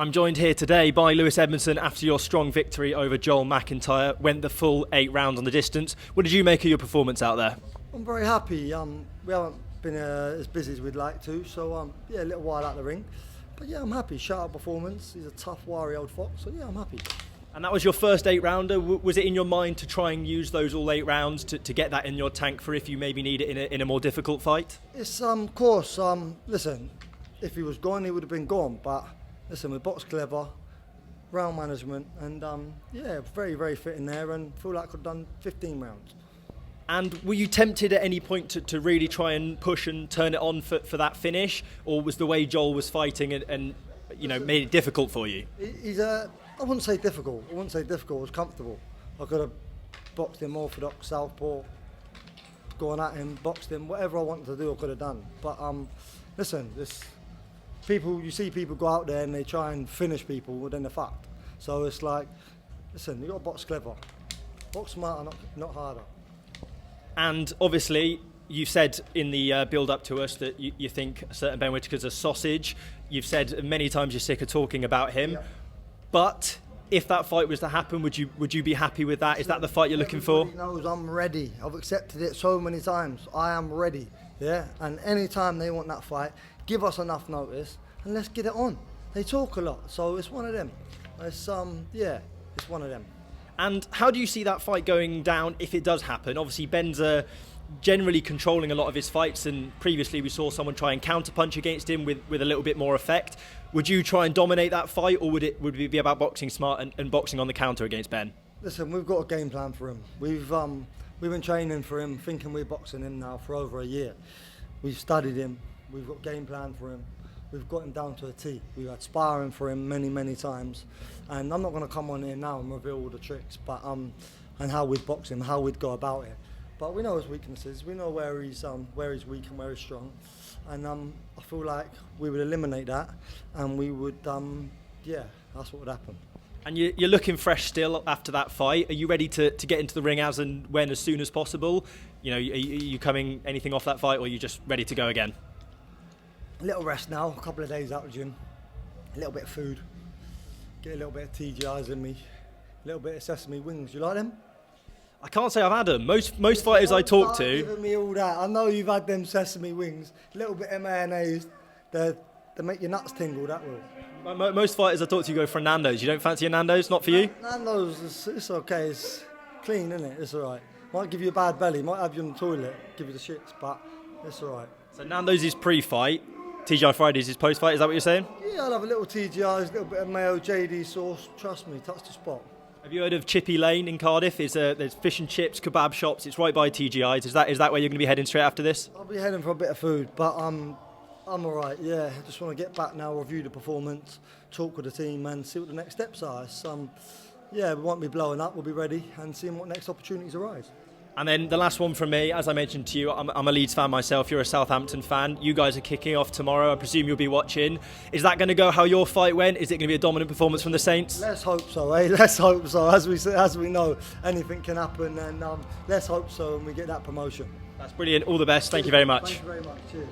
I'm joined here today by Lewis Edmonson after your strong victory over Joel McIntyre. Went the full 8 rounds on the distance. What did you make of your performance out there? I'm very happy. We haven't been as busy as we'd like to, so yeah, a little while out the ring. But yeah, I'm happy. Shout out performance. He's a tough, wiry old fox, so yeah, I'm happy. And that was your first 8-rounder. Was it in your mind to try and use those all 8 rounds to get that in your tank for if you maybe need it in a more difficult fight? It's of course. Listen, if he was gone, he would have been gone. But listen, we boxed clever, round management, and yeah, very, very fit in there, and feel like I've done 15 rounds. And were you tempted at any point to really try and push and turn it on for that finish, or was the way Joel was fighting and you know made it difficult for you? I wouldn't say difficult. I It was comfortable. I could have boxed him orthodox, southpaw, gone at him, boxed him, whatever I wanted to do, I could have done. But listen, you see people go out there and they try and finish people within the fact. So it's like, listen, you got to box clever, box smarter, not harder. And obviously, you said in the build-up to us that you think a certain Ben Whittaker's a sausage. You've said many times you're sick of talking about him. Yeah. But if that fight was to happen, would you be happy with that? Is that the fight you're looking for? Everybody knows I'm ready. I've accepted it so many times. I am ready. Yeah. And any time they want that fight, give us enough notice and let's get it on. They talk a lot, so it's one of them. It's it's one of them. And how do you see that fight going down if it does happen? Obviously, Ben's generally controlling a lot of his fights, and previously we saw someone try and counterpunch against him with a little bit more effect. Would you try and dominate that fight, or would it be about boxing smart and boxing on the counter against Ben? Listen, we've got a game plan for him. We've been training for him, thinking we're boxing him now for over a year. We've studied him. We've got a game plan for him. We've got him down to a T. We've had sparring for him many, many times. And I'm not going to come on here now and reveal all the tricks, but and how we'd box him, how we'd go about it. But we know his weaknesses. We know where he's weak and where he's strong. And I feel like we would eliminate that, and we would, yeah, that's what would happen. And you're looking fresh still after that fight. Are you ready to get into the ring as soon as possible? You know, are you coming anything off that fight, or are you just ready to go again? A little rest now, a couple of days out of the gym, a little bit of food, get a little bit of TGIs in me, a little bit of sesame wings. You like them? I can't say I've had them. Most fighters I talk to. Giving me all that. I know you've had them sesame wings, a little bit of mayonnaise. They make your nuts tingle. That will. Most fighters I talk to go for a Nando's. You don't fancy a Nando's? Not for you? Nando's, it's okay. It's clean, isn't it? It's all right. Might give you a bad belly. Might have you in the toilet, give you the shits, but it's all right. So Nando's is pre-fight. TGI Fridays is post-fight, is that what you're saying? Yeah, I'll have a little TGI's, a little bit of mayo, JD sauce. Trust me, touch the spot. Have you heard of Chippy Lane in Cardiff? There's fish and chips, kebab shops. It's right by TGI's. Is that where you're going to be heading straight after this? I'll be heading for a bit of food, but I'm all right. Yeah, I just want to get back now, review the performance, talk with the team, and see what the next steps are. Yeah, we won't be blowing up. We'll be ready and seeing what next opportunities arise. And then the last one from me, as I mentioned to you, I'm a Leeds fan myself. You're a Southampton fan. You guys are kicking off tomorrow. I presume you'll be watching. Is that going to go how your fight went? Is it going to be a dominant performance from the Saints? Let's hope so, eh? Let's hope so. As we know, anything can happen, and let's hope so, and we get that promotion. That's brilliant. All the best. Thank you very much. Thank you very much. Cheers.